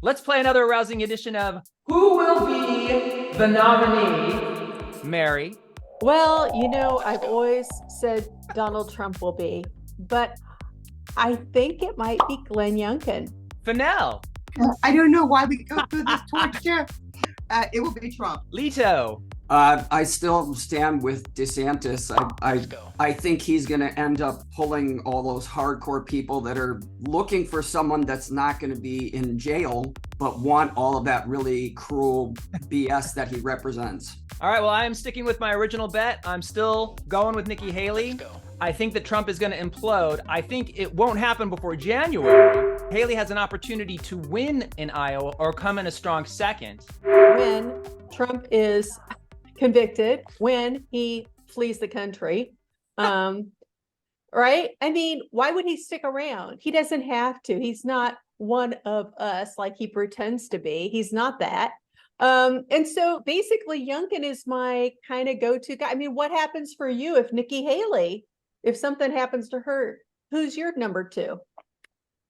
Let's play another arousing edition of Who Will Be the Nominee? Mary. Well, I've always said Donald Trump will be, but I think it might be Glenn Youngkin. Fennell. I don't know why we go through this torture. It will be Trump. Leto. I still stand with DeSantis. I think he's going to end up pulling all those hardcore people that are looking for someone that's not going to be in jail, but want all of that really cruel BS that he represents. All right, well, I am sticking with my original bet. I'm still going with Nikki Haley. I think that Trump is going to implode. I think it won't happen before January. Haley has an opportunity to win in Iowa or come in a strong second. When Trump is convicted, when he flees the country, right? I mean, why would he stick around? He doesn't have to. He's not one of us like he pretends to be. He's not that. And so basically Youngkin is my kind of go-to guy. I mean, what happens for you if Nikki Haley, if something happens to her, who's your number two?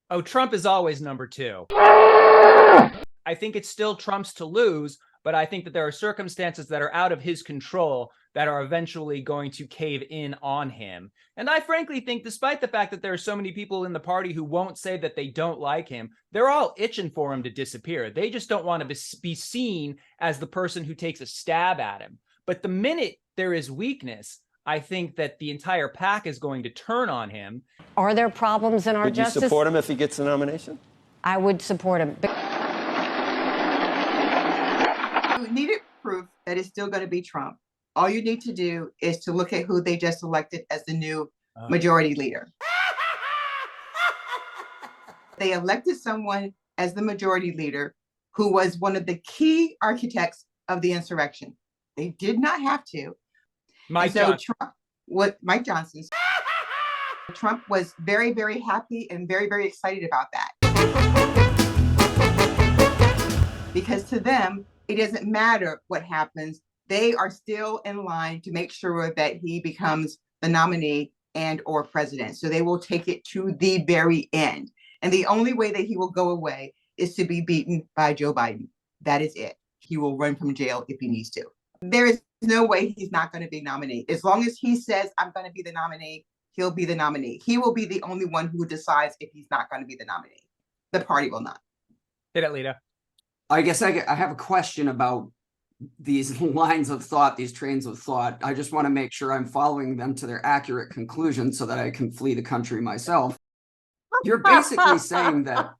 Oh, Trump is always number two. I think it's still Trump's to lose, but I think that there are circumstances that are out of his control that are eventually going to cave in on him. And I frankly think, despite the fact that there are so many people in the party who won't say that they don't like him, they're all itching for him to disappear. They just don't want to be seen as the person who takes a stab at him. But the minute there is weakness, I think that the entire pack is going to turn on him. Are there problems in our justice? Would you support him if he gets the nomination? I would support him. You needed proof that it's still going to be Trump. All you need to do is to look at who they just elected as the new majority leader. They elected someone as the majority leader who was one of the key architects of the insurrection. They did not have to. Mike Johnson. Trump was very, very happy and very, very excited about that. Because to them, it doesn't matter what happens. They are still in line to make sure that he becomes the nominee and or president. So they will take it to the very end. And the only way that he will go away is to be beaten by Joe Biden. That is it. He will run from jail if he needs to. There is no way he's not going to be nominated. As long as he says, I'm going to be the nominee, he'll be the nominee. He will be the only one who decides if he's not going to be the nominee. The party will not. Hit it, Lita. I guess I have a question about these lines of thought, these trains of thought. I just want to make sure I'm following them to their accurate conclusion so that I can flee the country myself. You're basically saying that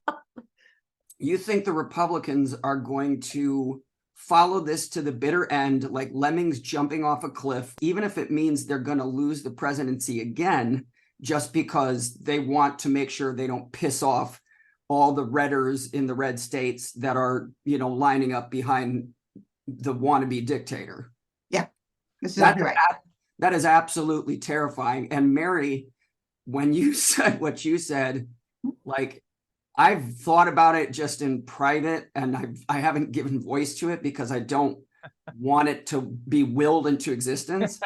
you think the Republicans are going to follow this to the bitter end, like lemmings jumping off a cliff, even if it means they're going to lose the presidency again, just because they want to make sure they don't piss off all the redders in the red states that are, lining up behind the wannabe dictator. Yeah, this is right. That is absolutely terrifying. And Mary, when you said what you said, like, I've thought about it just in private, and I haven't given voice to it because I don't want it to be willed into existence.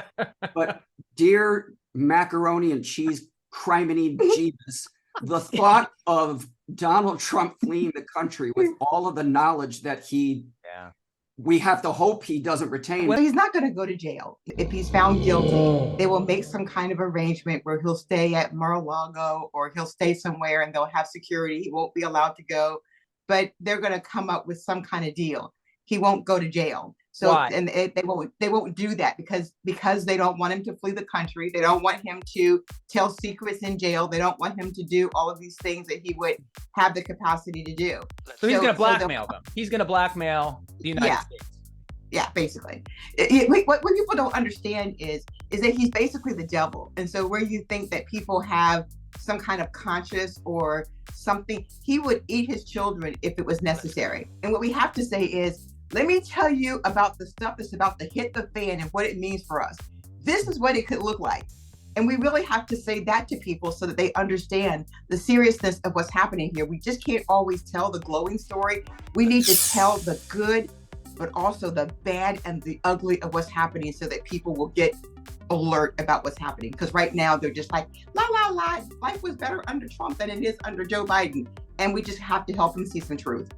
But dear macaroni and cheese criminy Jesus, the thought of Donald Trump fleeing the country with all of the knowledge that we have to hope he doesn't retain. Well, he's not going to go to jail. If he's found guilty, they will make some kind of arrangement where he'll stay at Mar-a-Lago or he'll stay somewhere and they'll have security. He won't be allowed to go, but they're going to come up with some kind of deal. He won't go to jail. So, why? And they won't do that because they don't want him to flee the country. They don't want him to tell secrets in jail. They don't want him to do all of these things that he would have the capacity to do. So he's going to blackmail them. He's going to blackmail the United States. Yeah, basically. What people don't understand is that he's basically the devil. And so where you think that people have some kind of conscience or something, he would eat his children if it was necessary. And what we have to say is, let me tell you about the stuff that's about to hit the fan and what it means for us. This is what it could look like. And we really have to say that to people so that they understand the seriousness of what's happening here. We just can't always tell the glowing story. We need to tell the good, but also the bad and the ugly of what's happening so that people will get alert about what's happening. Because right now they're just like, la, la, la, life was better under Trump than it is under Joe Biden. And we just have to help them see some truth.